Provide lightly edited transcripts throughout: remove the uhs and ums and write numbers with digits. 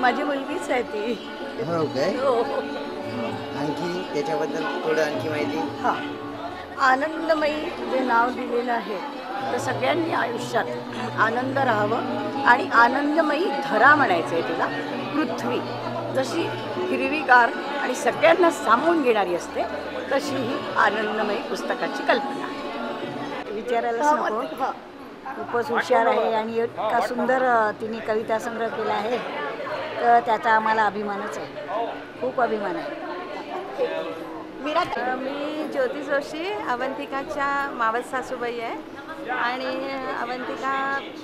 माझी मुलगीच आहे ती. हो काय? हो. आणखी त्याच्याबद्दल थोडं आणखी माहिती. हां, आनंदमयी जे नाव दिलेलं आहे तर सगळ्यांनी आयुष्यात आनंद राहावं आणि आनंदमयी धरा म्हणायचं आहे तिला. पृथ्वी जशी हिरवीगार आणि सगळ्यांना सामावून घेणारी असते तशी ही आनंदमयी पुस्तकाची कल्पना आहे. विचारायलाच नको. खूपच हुशार आहे आणि इतका सुंदर तिने कविता संग्रह केला आहे तर त्याचा आम्हाला अभिमानच आहे. खूप अभिमान आहे. मी ज्योती जोशी अवंतिकाच्या मावस सासूबाई आहे आणि अवंतिका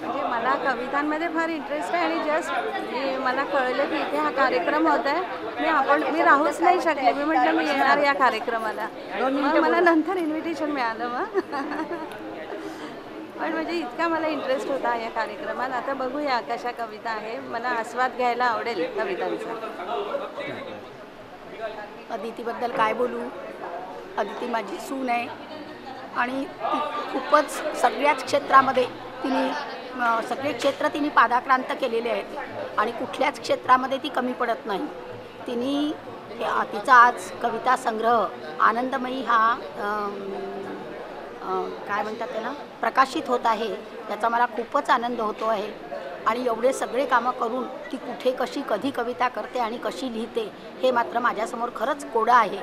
म्हणजे मला कवितांमध्ये फार इंटरेस्ट आहे आणि जस्ट मला कळलं की इथे हा कार्यक्रम होत आहे. मी राहूच नाही शकले. मी म्हटलं मी येणार या कार्यक्रमाला. मला नंतर इन्व्हिटेशन मिळालं मग पण म्हणजे इतका मला इंटरेस्ट होता या कार्यक्रमात. आता बघूया कशा कविता आहे. मला आस्वाद घ्यायला आवडेल कवितांचा. अदितीबद्दल काय बोलू. अदिती माझी सून आहे आणि ती खूपच सगळ्याच क्षेत्रामध्ये सगळे क्षेत्र तिने पादाक्रांत केलेले आहेत आणि कुठल्याच क्षेत्रामध्ये ती कमी पडत नाही. तिचा आज कविता संग्रह आनंदमयी हा काय म्हणतात त्याला प्रकाशित होत आहे. याचा मला खूपच आनंद होतो आहे आणि एवढे सगळे कामं करून ती कुठे कशी कधी कविता करते आणि कशी लिहिते हे मात्र माझ्यासमोर खरंच कोडं आहे.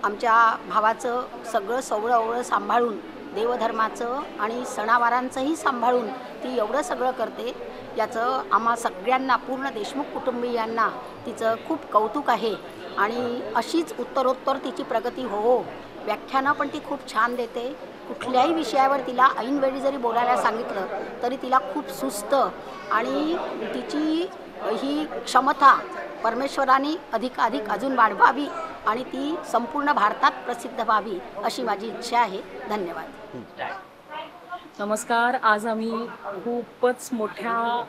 आमच्या भावाचं सगळं सवळं सांभाळून देवधर्माचं आणि सणावारांचंही सांभाळून ती एवढं सगळं करते याचं आम्हा सगळ्यांना पूर्ण देशमुख कुटुंबीयांना तिचं खूप कौतुक आहे आणि अशीच उत्तरोत्तर तिची प्रगती हो. व्याख्यानं पण ती खूप छान देते. कुठल्याही विषयावर तिला ऐनवेळी जरी बोलायला सांगितलं तरी तिला खूप सुस्त आणि तिची ही क्षमता परमेश्वराने अधिकाधिक अजून वाढवावी आणि ती संपूर्ण भारतात प्रसिद्ध व्हावी अशी माझी इच्छा आहे. धन्यवाद. नमस्कार. आज आम्ही खूपच मोठ्या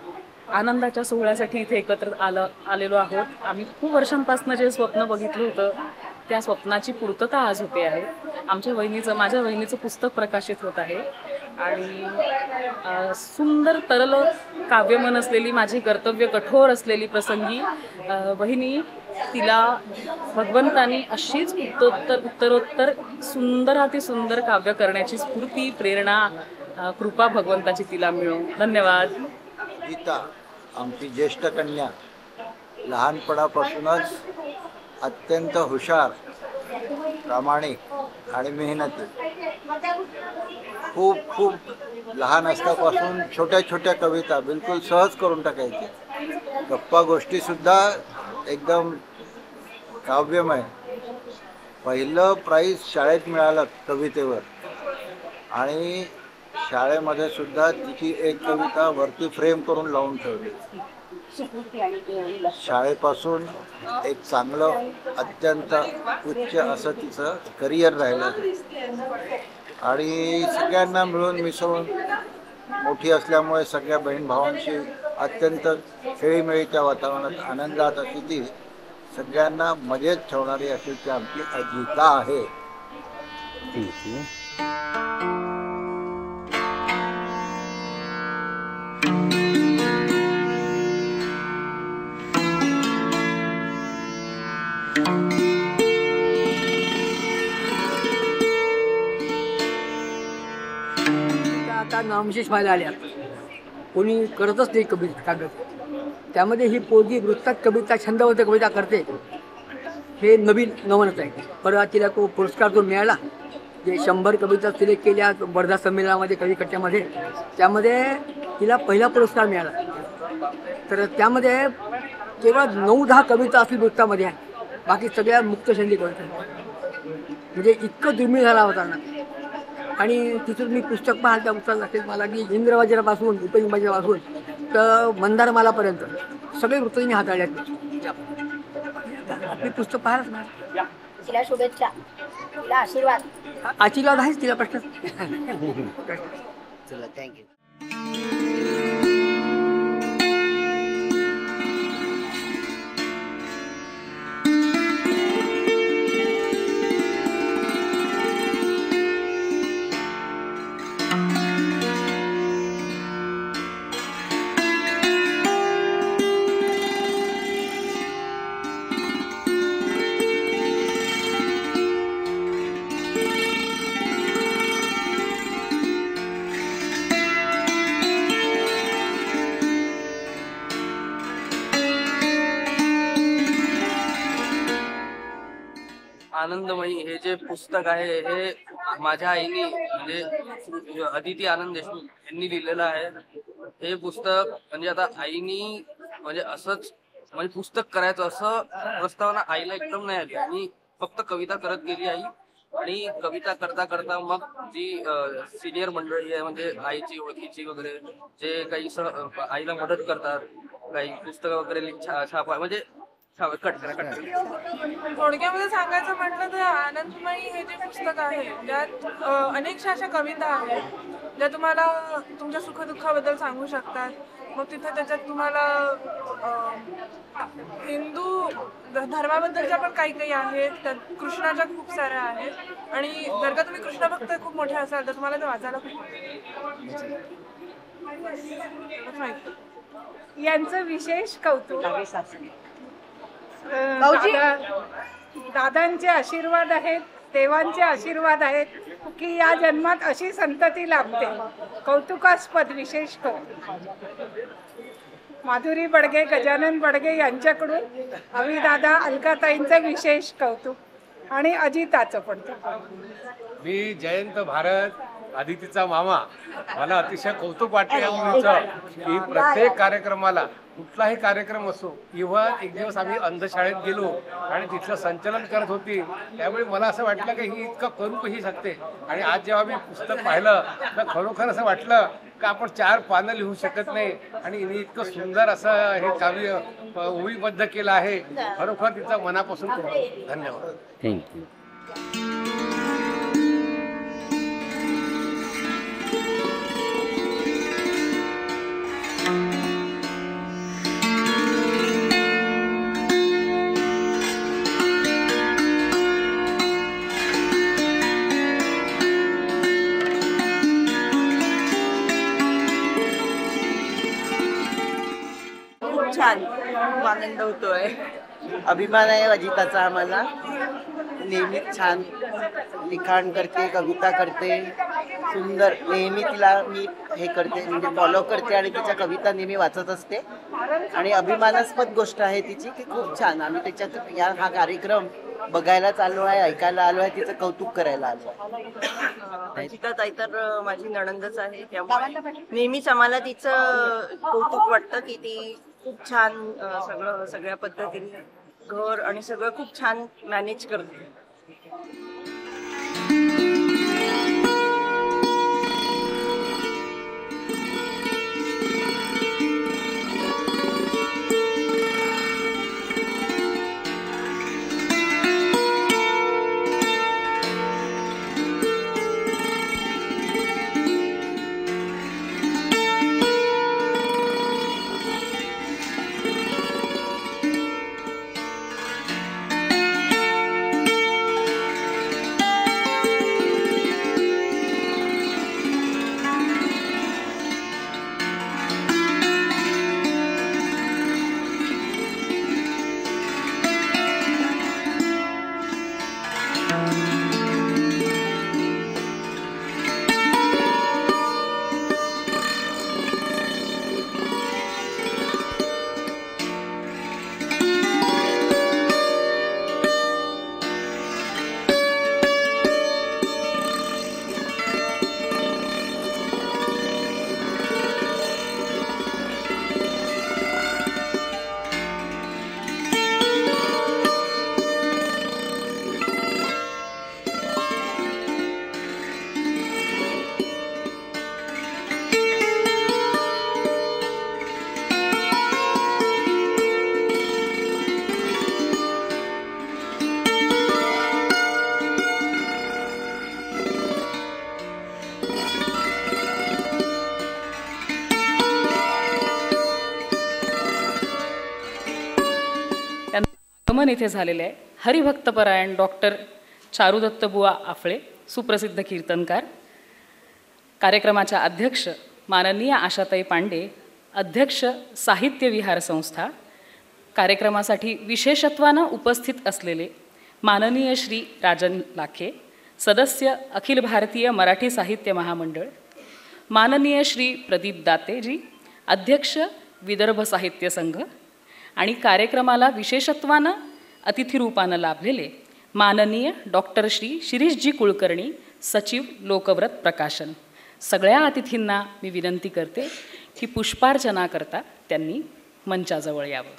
आनंदाच्या सोहळ्यासाठी इथे एकत्र आलेलो आहोत. आम्ही खूप वर्षांपासून जे स्वप्न बघितलं होतं त्या स्वप्नाची पूर्तता आज होते आहे. माझ्या वहिनीचं पुस्तक प्रकाशित होत आहे आणि सुंदर तरल काव्यमन असलेली माझी कर्तव्य कठोर असलेली प्रसंगी वहिनी तिला भगवंतानी अशीच उत्तरोत्तर सुंदर काव्य करण्याची स्फूर्ती प्रेरणा कृपा भगवंताची तिला मिळो. धन्यवाद. गीता आमची ज्येष्ठ कन्या लहानपणापासूनच अत्यंत हुशार, प्रामाणिक आणि मेहनती. खूप लहान असल्यापासून छोट्या छोट्या कविता बिलकुल सहज करून टाकायची. गप्पा गोष्टीसुद्धा एकदम काव्यमय. पहिलं प्राईज शाळेत मिळालं कवितेवर आणि शाळेमध्ये सुद्धा तिची एक कविता वरती फ्रेम करून लावून ठेवली. शाळेपासून एक चांगलं अत्यंत उच्च असं तिचं करिअर राहिलं आणि सगळ्यांना मिळून मिसळून मोठी असल्यामुळे सगळ्या बहीण भावांशी अत्यंत खेळीमेळीच्या वातावरणात आनंदात अशी ती सगळ्यांना मजेत ठेवणारी अशी ती आमची गीता आहे. आता नामशेष व्हायला आल्या. कोणी करतच नाही काव्य. त्यामध्ये ही पोरगी वृत्तात कविता छंदबद्ध कविता करते हे नवनच आहे. परवा तिला तो पुरस्कार जो मिळाला जे 100 कविता सिलेक्ट केल्या वर्धा संमेलनामध्ये कविकट्ट्यामध्ये त्यामध्ये तिला पहिला पुरस्कार मिळाला. तर त्यामध्ये केवळ 9-10 कविता असतील वृत्तामध्ये आहे. बाकी सगळ्या मुक्तछंदी कविता म्हणजे इतकं दुर्मिळ झाला होता ना. आणि तिथून मी पुस्तक पाहाल त्या पुस्तकात असेल मला की इंद्रवज्रापासून उपनिषदापासून तर मंदारमालापर्यंत सगळे वृत्त मी हाताळल्यात. मी पुस्तक पाहायलाच ना. तिला शुभेच्छा, तिला आशीर्वाद. आशीर्वाद आहेच तिला प्रश्न. चला थँक्यू. आनंदमयी हे जे पुस्तक आहे हे माझ्या आईने म्हणजे अदिती आनंद देशमुख यांनी लिहिलेलं आहे. हे पुस्तक म्हणजे आता आईनी म्हणजे असंच म्हणजे पुस्तक करायचं असं प्रस्तावना आईला एकदम नाही आली आणि फक्त कविता करत गेली आई. आणि कविता करता करता मग जी सिनियर मंडळी आहे म्हणजे आईची ओळखीची वगैरे जे काही आईला मदत करतात, काही पुस्तकं वगैरे छापा म्हणजे थोडक्यामध्ये सांगायचं म्हटलं तर आनंदमयी हे जे पुस्तक आहे त्यात अनेकशा अशा कविता आहेत ज्या तुम्हाला तुमच्या सुखदुःखाबद्दल सांगू शकतात. मग तिथे त्याच्यात तुम्हाला हिंदू धर्माबद्दलच्या पण काही काही आहेत, त्यात कृष्णाच्या खूप साऱ्या आहेत आणि जर का तुम्ही कृष्ण भक्त खूप मोठे असाल तर तुम्हाला ते वाचायला खूप यांचं विशेष कौतुक. दादांचे आशीर्वाद आहेत, देवांचे आशीर्वाद आहेत की या जन्मात अशी संतती लाभते. कौतुकास्पद विशेष कौतुक. माधुरी बडगे, गजानन बडगे यांच्याकडून अविदादा, अलकाताईंचं विशेष कौतुक आणि अजिताचं पण. मी जयंत भारत, आदितीचा मामा. मला अतिशय कौतुक वाटते या मुलीचं की प्रत्येक कार्यक्रमाला कुठलाही कार्यक्रम असो, इव्हन एक दिवस आम्ही अंधशाळेत गेलो आणि तिथलं संचलन करत होती. त्यामुळे मला असं वाटलं की ही इतकं करू कशी शकते. आणि आज जेव्हा मी पुस्तक पाहिलं तर खरोखर असं वाटलं की आपण 4 पानं लिहू शकत नाही आणि हिने इतकं सुंदर असं हे काव्य ओळीबद्ध केलं आहे. खरोखर तिचं मनापासून कौतुक. धन्यवाद. थँक्यू. छान, खूप आनंद होतोय. अभिमान आहे अजिताचा आम्हाला. नेहमीच छान लिखाण करते, कविता करते, सुंदर. नेहमी तिला मी हे करते म्हणजे फॉलो करते आणि तिच्या कविता नेहमी वाचत असते. आणि अभिमानास्पद गोष्ट आहे तिची की खूप छान. आम्ही त्याच्यात हा कार्यक्रम बघायला आलो आहे, ऐकायला आलो आहे, तिचं कौतुक करायला आलो आहे. अजिता ताई तर माझी नणंदच आहे, त्यामुळे नेहमीच आम्हाला तिचं कौतुक वाटतं की ती खूप छान सगळ्या पद्धतीने घर आणि सगळं खूप छान मॅनेज करते. आगमन इथे झालेले आहे हरिभक्तपरायण डॉक्टर चारुदत्तबुवा आफळे, सुप्रसिद्ध कीर्तनकार. कार्यक्रमाच्या अध्यक्ष माननीय आशाताई पांडे, अध्यक्ष साहित्य विहार संस्था. कार्यक्रमासाठी विशेषत्वानं उपस्थित असलेले माननीय श्री राजन लाखे, सदस्य अखिल भारतीय मराठी साहित्य महामंडळ. माननीय श्री प्रदीप दातेजी, अध्यक्ष विदर्भ साहित्य संघ. आणि कार्यक्रमाला विशेषत्वानं अतिथीरूपानं लाभलेले माननीय डॉक्टर श्री शिरीषजी कुलकर्णी, सचिव लोकव्रत प्रकाशन. सगळ्या अतिथींना मी विनंती करते की पुष्पार्चना करता त्यांनी मंचाजवळ यावं.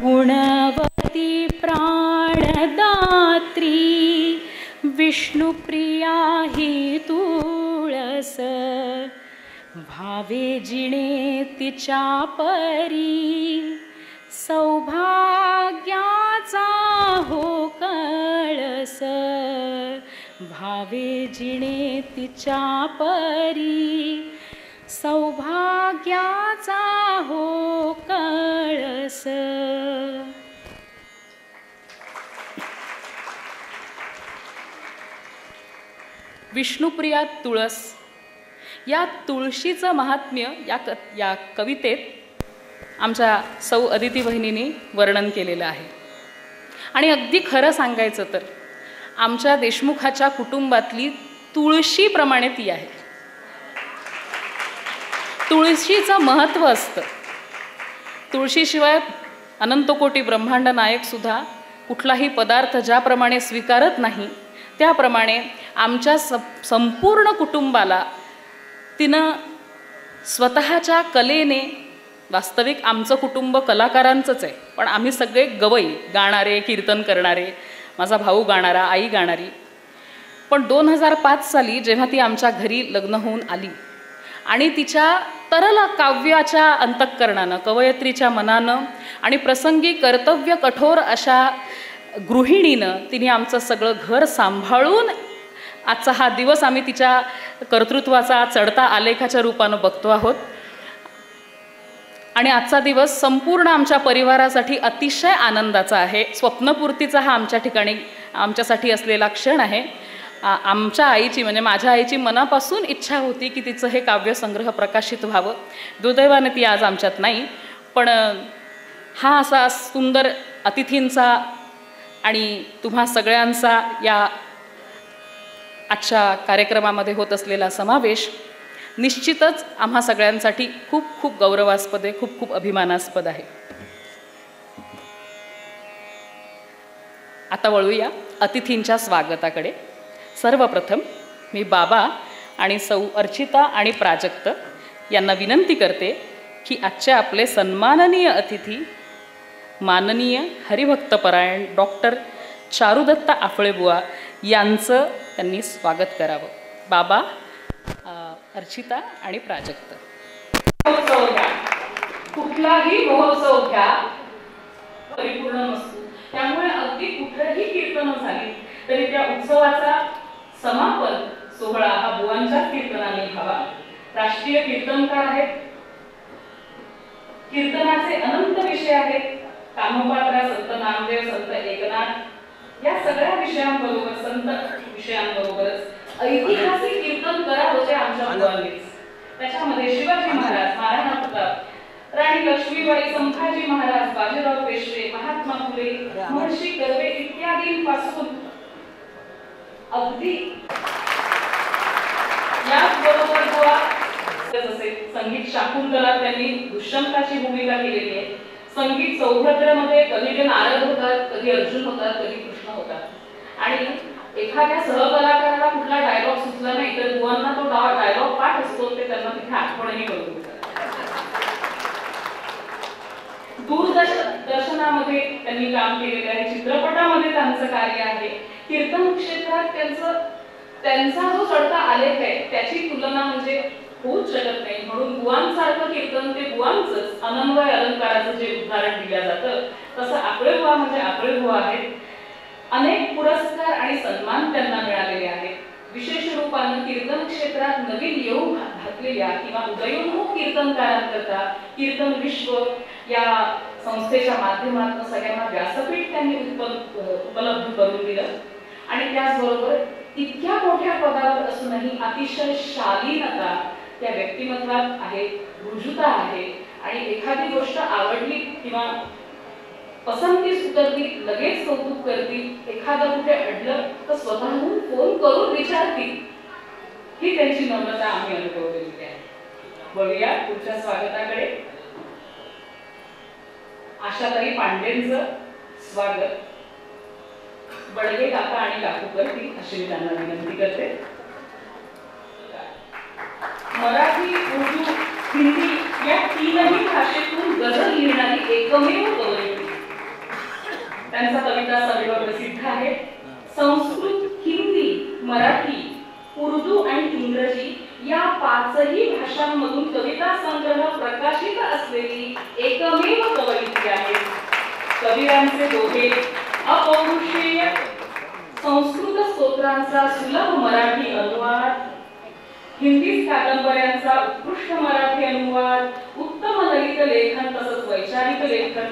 गुणवती प्राणदात्री विष्णुप्रिया ही तुळस, भावे जिणे तिच्या परी सौभाग्याचा हो कळस, भावे जिणे तिच्या परी सौभाग्याचा हो कळस. विष्णुप्रिया तुळस या तुळशीचं महात्म्य या कवितेत आमच्या सौ अदिती बहिणींनी वर्णन केलेलं आहे. आणि अगदी खरं सांगायचं तर आमच्या देशमुखाच्या कुटुंबातली तुळशीप्रमाणे ती आहे. तुळशीचं महत्त्व असतं. तुळशीशिवाय अनंतकोटी ब्रह्मांड नायकसुद्धा कुठलाही पदार्थ ज्याप्रमाणे स्वीकारत नाही, त्याप्रमाणे आमच्या संपूर्ण कुटुंबाला तिनं स्वतःच्या कलेने, वास्तविक आमचं कुटुंब कलाकारांचंच आहे, पण आम्ही सगळे गवई गाणारे, कीर्तन करणारे, माझा भाऊ गाणारा, आई गाणारी. पण 2005 साली जेव्हा ती आमच्या घरी लग्न होऊन आली आणि तिच्या तरल काव्याच्या अंतःकरणानं, कवयत्रीच्या मनानं आणि प्रसंगी कर्तव्य कठोर अशा गृहिणीनं तिने आमचं सगळं घर सांभाळून आजचा हा दिवस आम्ही तिच्या कर्तृत्वाचा चढता आलेखाच्या रूपानं बघतो आहोत. आणि आजचा दिवस संपूर्ण आमच्या परिवारासाठी अतिशय आनंदाचा आहे. स्वप्नपूर्तीचा हा आमच्यासाठी असलेला क्षण आहे. आमच्या आईची, म्हणजे माझ्या आईची मनापासून इच्छा होती की तिचं हे काव्यसंग्रह प्रकाशित व्हावं. दुर्दैवाने ती आज आमच्यात नाही, पण हा असा सुंदर अतिथींचा आणि तुम्हा सगळ्यांचा या आजच्या कार्यक्रमामध्ये होत असलेला समावेश निश्चितच आम्हा सगळ्यांसाठी खूप खूप गौरवास्पद आहे, खूप खूप अभिमानास्पद आहे. आता वळूया अतिथींच्या स्वागताकडे. सर्वप्रथम मी बाबा आणि सौ अर्चिता आणि प्राजक्त यांना विनंती करते की आजचे आपले सन्माननीय अतिथी माननीय हरिभक्तपरायण डॉक्टर चारुदत्ता आफळेबुवा यांचं त्यांनी स्वागत करावं. बाबा, अर्चिता आणि प्राजक्त. महोत्सव घ्या, कुठलाही महोत्सव घ्या परिपूर्ण नसतो, त्यामुळे अगदी कुठेही कीर्तनं झाली तरी त्या उत्सवाचा समापन सोहळा हा बुवांच्या कीर्तनाने व्हावा. राष्ट्रीय कीर्तनकार आहेत, कीर्तनाचे अनंत विषय आहेत. कामोपात्रा, संत नामदेव, संत एकनाथ या सगळ्या विषयांबरोबर, संत विषयांबरोबरच ऐतिहासिक कीर्तन करावं होते आमच्या बुवांनीच. त्याच्यामध्ये शिवाजी महाराज, महाराणा प्रताप, राणी लक्ष्मीबाई, संभाजी महाराज, बाजीराव पेशवे, महात्मा फुले, महर्षी कर्वे इत्यादींपासून अगदी याचबरोबर बुवा जसे संगीत शाकुंतला त्यांनी दुष्यंताची भूमिका केलेली आहे. संगीत सौभद्रमध्ये कधी ते नारद होतात, कधी अर्जुन होतात, कधी कृष्ण होतात. आणि एखाद्या सहकलाकाराला कुठला डायलॉग सुचला नाही तर बुवांना तो डायलॉग पाठ असतो, ते त्यांना तिथे आठवणही करून देतात. दूरदर्शनामध्ये त्यांनी काम केलेलं आहे, चित्रपटामध्ये त्यांचं कार्य आहे. कीर्तन क्षेत्रात त्यांचा जो चढता आलेख आहे त्याची तुलना म्हणजे होऊच शकत नाही. म्हणून बुवांसारखं कीर्तन ते बुवांचंच. अनन्वय अलंकाराचं जे उदाहरण दिलं जातं तसं आफळेबुवा म्हणजे आफळेबुवा आहेत. अनेक पुरस्कार आणि सन्मान त्यांना मिळालेले आहेत. विशेष रूपानं कीर्तन क्षेत्रात नवीन येऊ घातलेल्या किंवा उदयोन्मुख कीर्तनकारांकरता कीर्तन विश्व या संस्थेच्या माध्यमातून सगळ्यांना व्यासपीठ त्यांनी उपलब्ध करून दिलं. आणि त्याचबरोबर इतक्या मोठ्या पदावर असूनही अतिशय शालीनता त्या व्यक्तिमत्वात आहे, रुजुता आहे. आणि एखादी गोष्ट आवडली किंवा पसंतीस उतरली लगेच कौतुक करतील. एखादं कुठे अडलं तर स्वतःहून फोन करून विचारतील. ही त्यांची नम्रता आम्ही अनुभवलेली आहे. बघूया पुढच्या स्वागताकडे. आशाताई पांडेंचं स्वागत बडगे काका आणि काकू करतील अशी मी त्यांना विनंती करते. मराठी, उर्दू, हिंदी या तीनही भाषेतून गझल लिहिणारी एकमेव कवयित्री. त्यांचा कविता संग्रह प्रसिद्ध आहे. संस्कृत, हिंदी, मराठी, उर्दू आणि इंग्रजी या पाचही भाषांमधून कविता संग्रह प्रकाशित असलेली एकमेव कवयित्री आहे. कविरांचे दोहे अपौरुषेय संस्कृत स्तोत्रांचा सुलभ मराठी अनुवाद, हिंदी कादंबऱ्यांचा उत्कृष्ट मराठी अनुवाद, उत्तम ललित लेखन तसंच वैचारिक लेखन,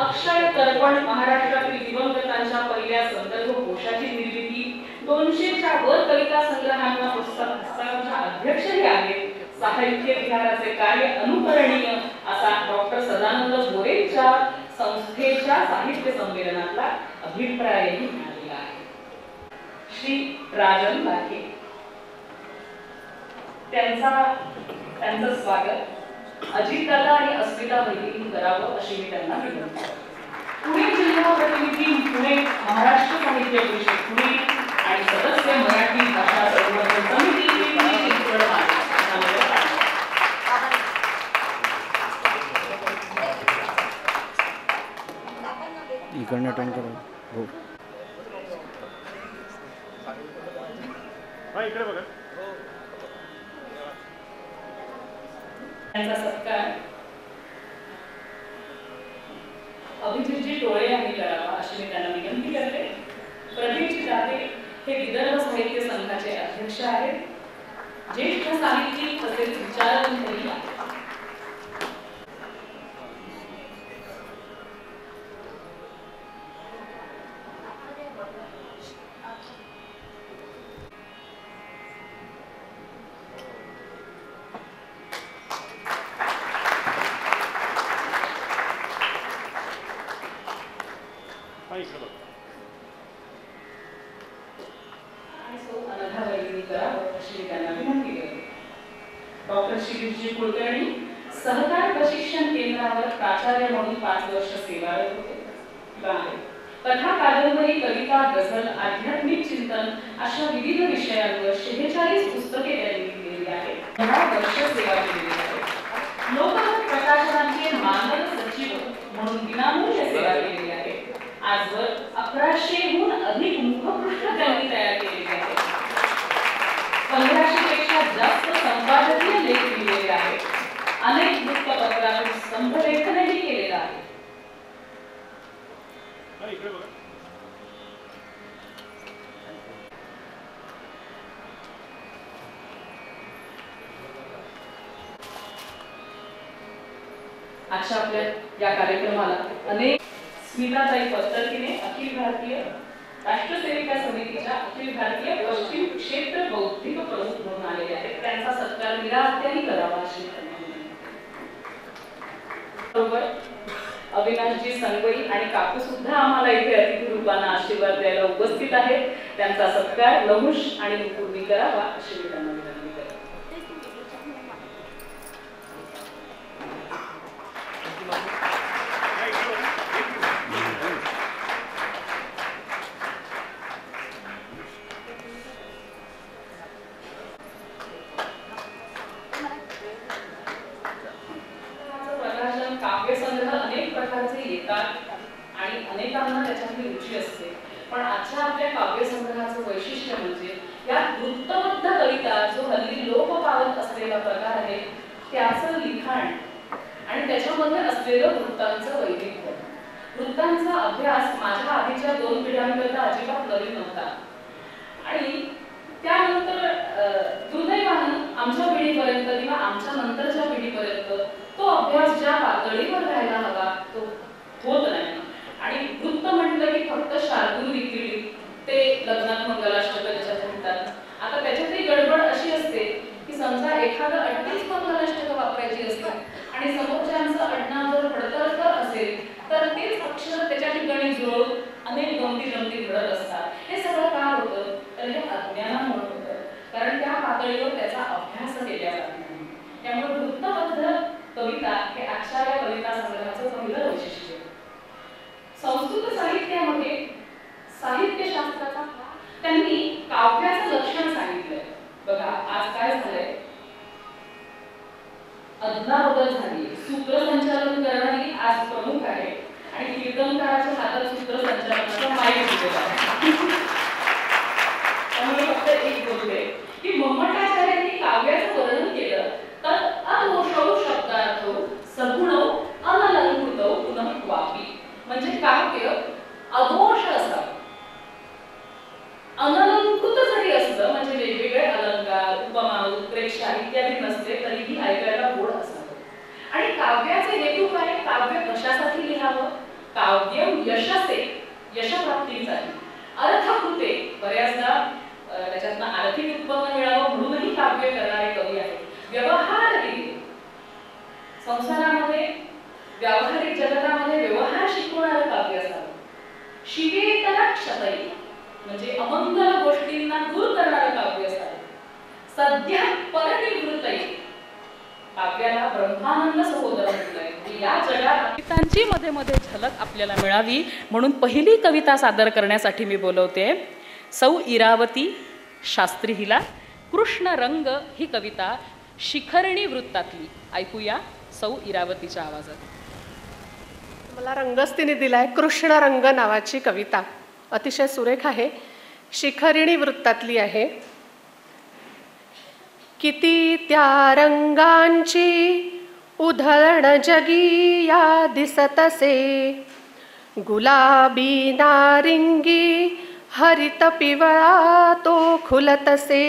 अक्षय तर्पण महाराष्ट्रातील दिवंगतांच्या पहिल्या संदर्भ कोशाची निर्मिती, 200च्या वर कविता संग्रहांना पुस्तक हस्तांच्या अध्यक्षही आहेत. साहित्य विहाराचे कार्य अनुकरणीय असा डॉक्टर सदानंद गोरेंच्या संस्थेच्या साहित्य संमेलनातला अभिप्रायही मिळालेला आहे. श्री राजन लाखे त्यांचं स्वागत अजितदादा आणि अस्मिता वैद्यांनी करावं अशी मी त्यांना विनंती करते. पुणे जिल्हा प्रतिनिधी, पुणे महाराष्ट्र साहित्य परिषद पुणे आणि सदस्य मराठी भाषा संवर्धन समिती इकडनं टर्न करा. हो इकडे बघा. त्यांचा सत्कार अभिजितजी टोळे यांनी करावा अशी मी त्यांना विनंती करते. प्रदीपजी दाते हे विदर्भ साहित्य संघाचे अध्यक्ष आहेत. ज्येष्ठ साहित्यिक तसेच विचारवंतही आहेत. डॉक्टर शिरीषजी कुलकर्णी सहकार प्रशिक्षण केंद्रावर प्राचार्य म्हणून 5 वर्ष सेवारत होते. कथा, कादंबरी, कविता, गझल, आध्यात्मिक चिंतन अशा विविध विषयांवर 46 पुस्तके त्यांनी लिहिलेली आहेत. 10 वर्ष सेवा केलेली आहे. लोकमत प्रकाशनाचे मानद सचिव म्हणून विनामूल्य सेवा केलेली आहे. आजवर 1100हून अधिक मुखपृष्ठ त्यांनी तयार केलेली आहेत. 1500 पेक्षा जास्त संपादकीय लेख लिहिलेले आहेत. अनेक वृत्तपत्रातून स्तंभलेखनही केलेलं आहे. आजच्या आपल्या या कार्यक्रमाला अनेक स्मिताताई पत्तरकीने अखिल भारतीय राष्ट्रसेविका समितीच्या अखिल भारतीय पश्चिम क्षेत्र बौद्धिक प्रमुख म्हणून आलेले आहेत. त्यांचा सत्कार निरात्याने करावा अशी बरोबर अविनाशजी संगवई आणि काकू सुद्धा आम्हाला इथे अतिथी रूपाने आशीर्वाद द्यायला उपस्थित आहेत. त्यांचा सत्कार लहुश आणि नुपूरनी करावा अशी मी त्यांना विनंती करते. काव्यसंग्रह अनेक प्रकारचे येतात आणि अनेकांना त्याच्यामध्ये रुची असते. पण आजच्या आपल्या काव्यसंग्रहाचं वैशिष्ट्य म्हणजे या वृत्तबद्ध कविता जो हल्ली लोप पावत असलेला प्रकार आहे त्याचं लिखाण आणि त्याच्यामध्ये असलेलं वृत्तांचं वैविध्य. वृत्तांचा अभ्यास माझ्या आधीच्या 2 पिढ्यांकरता अजिबात नवीन नव्हता आणि त्यानंतर दुर्दैवानं आमच्या पिढीपर्यंत किंवा आमच्या नंतरच्या पिढीपर्यंत तो अभ्यास ज्या पातळीवर राहायला हवा तो होत नाही. आणि वृत्त म्हटलं की फक्त शार्दूल विक्री ते लग्नात मंगलाष्टक त्याच्यात म्हणतात. आता त्याच्यातही गडबड अशी असते की समजा एखादं 38 मंगलाष्टक वापरायची असते आणि समोरच्यांचं आडनाव जर फडतरकर असेल तर तेच अक्षर त्याच्या ठिकाणी जुळून अनेक गमती जमती घडत असतात. हे सगळं का होतं तर हे अज्ञानामुळे होतं, कारण त्या पातळीवर त्याचा अभ्यास केला जात नाही. त्यामुळे वृत्तबद्ध कविता हे आजच्या या कविता संग्रहाचं पहिलं वैशिष्ट्य. संस्कृत साहित्यामध्ये साहित्यशास्त्राचा त्यांनी काव्याचं लक्षण सांगितलंय. बघा आज काय झालंय, अदलाबदल झाली. सूत्रसंचालन करणारी आज प्रमुख आहे आणि कीर्तनकाराच्या हातात सूत्रसंचालनाचा माईक दिलेला आहे. त्यामुळे फक्त एक बोलते की मम्मटाचार्यांनी काव्याचं वर्णन केलं तर अदोषौ शब्दार्थ सगुणौ अनलंकृतौ पुनः वापी. म्हणजे काव्य अदोष असावं, अनलंकृत जरी असलं म्हणजे वेगवेगळे अलंकार, उपमा, उत्प्रेक्षा इत्यादी नसते तरीही ऐकायला गोड असावं. आणि काव्याचे हेतू काय, काव्य कशासाठी लिहावं, काव्य यशसे यशप्राप्तीसाठी, अर्थकृते बऱ्याचदा त्याच्यातनं आर्थिक उत्पन्न मिळावं म्हणूनही काव्य करणारे कवी आहेत. व्यवहार संसारामध्ये व्यावहारिक जगतामध्ये व्यवहार शिकवणारं काव्य असावं. शिवेतर क्षतई म्हणजे अमंगल गोष्टींना दूर करणारं काव्य असावं. सध्या परनिवृत्तई काव्याला ब्रह्मानंद सहोदर म्हटलंय. या जगात कवितांची मध्ये मध्ये झलक आपल्याला मिळावी म्हणून पहिली कविता सादर करण्यासाठी मी बोलवते सौ इरावती शास्त्री हिला. कृष्ण रंग ही कविता शिखरणी वृत्तातली. ऐकूया सौ इरावतीच्या आवाजात. मला रंगस्थीने दिलाय कृष्ण रंग नावाची कविता. अतिशय सुरेख आहे, शिखरिणी वृत्तातली आहे. किती त्या रंगांची उधळण जगी या दिसतसे, गुलाबी नारिंगी हरित पिवळा तो खुलतसे.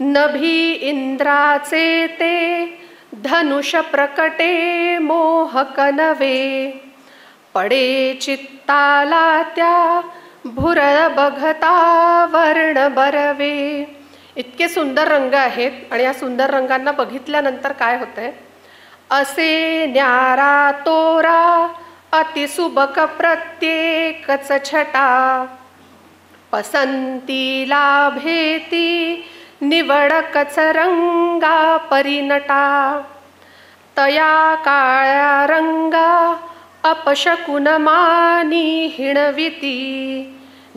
नभी इंद्राचे ते धनुष प्रकटे मोहक नवे, पडे चित्ताला त्या भुरळ बघता वर्ण बरवे. इतके सुंदर रंग आहेत आणि या सुंदर रंगांना बघितल्यानंतर काय होतंय, असे न्यारा तोरा अतिसुबक प्रत्येकच छटा, पसंतीला भेती निवडकच रंगा परिनटा. तया काळ्या रंगा अपशकुनमानी हिणविती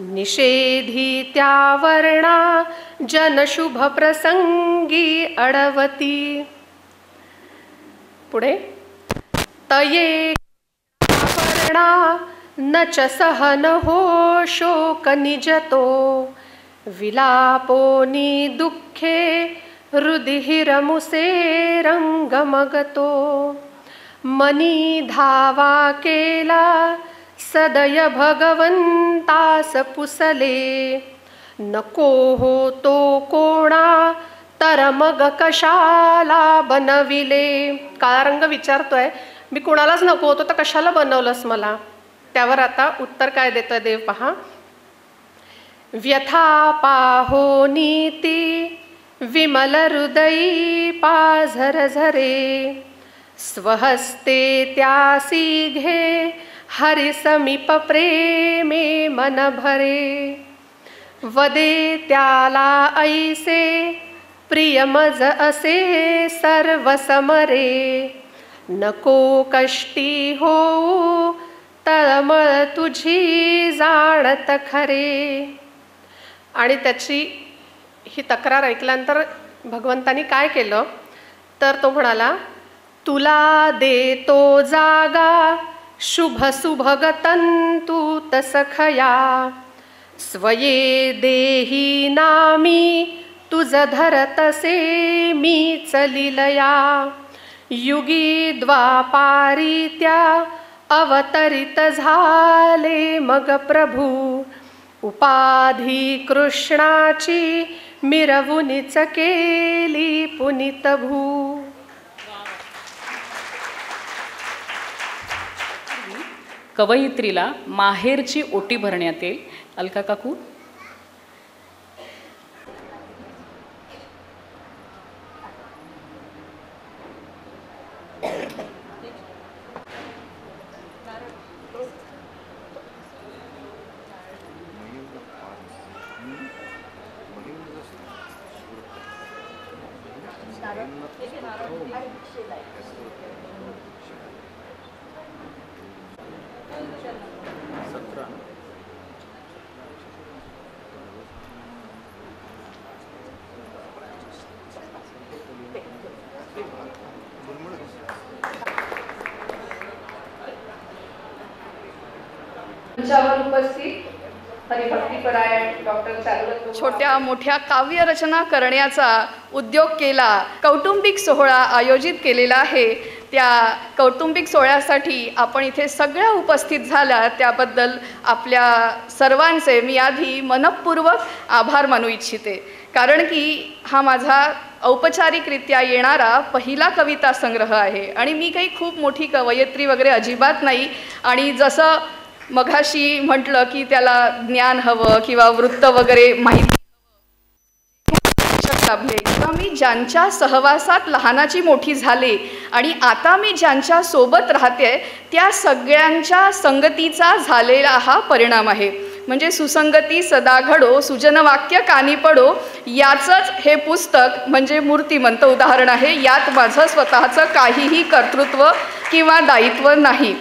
निषेधी त्या वर्णा जनशुभ प्रसंगी अडवती. पुढे तये वर्णा न च सहन हो शोक निजतो विलापोनी दुःखे हृदिहिरमुसे रंगमगतो. मनी धावा केला सदय भगवंतास पुसले नको हो तो कोणा तर मग कशाला बनविले. काळा रंग विचारतोय मी कोणालाच नको होतो तर कशाला बनवलंस मला. त्यावर आता उत्तर काय देतोय देव पहा. व्यथा पाहो नीती विमल हृदयी पाझर झरे स्वहस्ते त्यासी घे हरि समीप प्रेमे मन भरे. वदे त्याला ऐसे प्रियमज असे सर्व समरे नको कष्टी होऊ तळमळ तुझी जाणत खरे. आणि त्याची ही तक्रार ऐकल्यानंतर भगवंतानी काय केलं तर तो म्हणाला तुला देतो जागा शुभ सुभगतंतु तसखया स्वये देही नामी तुझ धरतसे मी चलिलया. युगी द्वापारी त्या अवतरित झाले मग प्रभू उपाधी कृष्णाची मिरवुनीच केली पुनीत भू. कवयित्रीला माहेरची ओटी भरण्यात येईल. अलका काकू. उपस्थित हरिभक्तीपरायण डॉक्टर चारुदत्त छोट्या मोठ्या काव्यरचना करण्याचा उद्योग केला. कौटुंबिक सोहळा आयोजित केलेला आहे. त्या कौटुंबिक सोहळ्यासाठी आपण इथे सगळ्या उपस्थित झाला त्याबद्दल आपल्या सर्वांचे मी आधी मनपूर्वक आभार मानू इच्छिते. कारण की हा माझा औपचारिकरित्या येणारा पहिला कविता संग्रह आहे आणि मी काही खूप मोठी कवयित्री वगैरे अजिबात नाही. आणि जसं मघाशी म्हटलं की त्याला ज्ञान हवं किंवा वृत्त वगैरे माहिती लाभले किंवा मी ज्यांच्या सहवासात लहानाची मोठी झाले आणि आता मी ज्यांच्या सोबत राहते त्या सगळ्यांच्या संगतीचा झालेला हा परिणाम आहे. म्हणजे सुसंगती सदा घडो सुजन वाक्य कानी पडो याचंच हे पुस्तक म्हणजे मूर्तिमंत उदाहरण आहे. यात माझं स्वतःचं काहीही कर्तृत्व किंवा दायित्व नाही.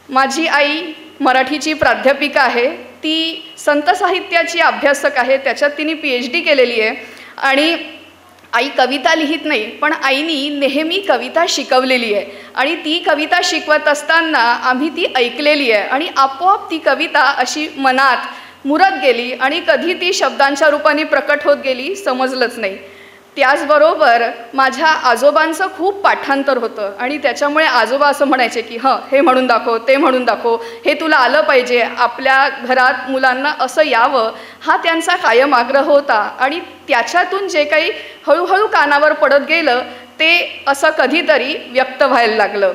माझी आई मराठीची प्राध्यापिका आहे. ती संत साहित्याची अभ्यासक आहे. त्याच्यात तिने PhD केलेली आहे. आणि आई कविता लिहित नाही पण आईनी नेहमी कविता शिकवलेली आहे आणि ती कविता शिकवत असताना आम्ही ती ऐकलेली आहे आणि आपोआप ती कविता अशी मनात मुरत गेली आणि कधी ती शब्दांच्या रूपाने प्रकट होत गेली समजलंच नाही. त्याचबरोबर माझ्या आजोबांचं खूप पाठांतर होतं आणि त्याच्यामुळे आजोबा असं म्हणायचे की हे म्हणून दाखव ते म्हणून दाखव हे तुला आलं पाहिजे आपल्या घरात मुलांना असं यावं हा त्यांचा कायम आग्रह होता. आणि त्याच्यातून जे काही हळूहळू कानावर पडत गेलं ते असं कधीतरी व्यक्त व्हायला लागलं.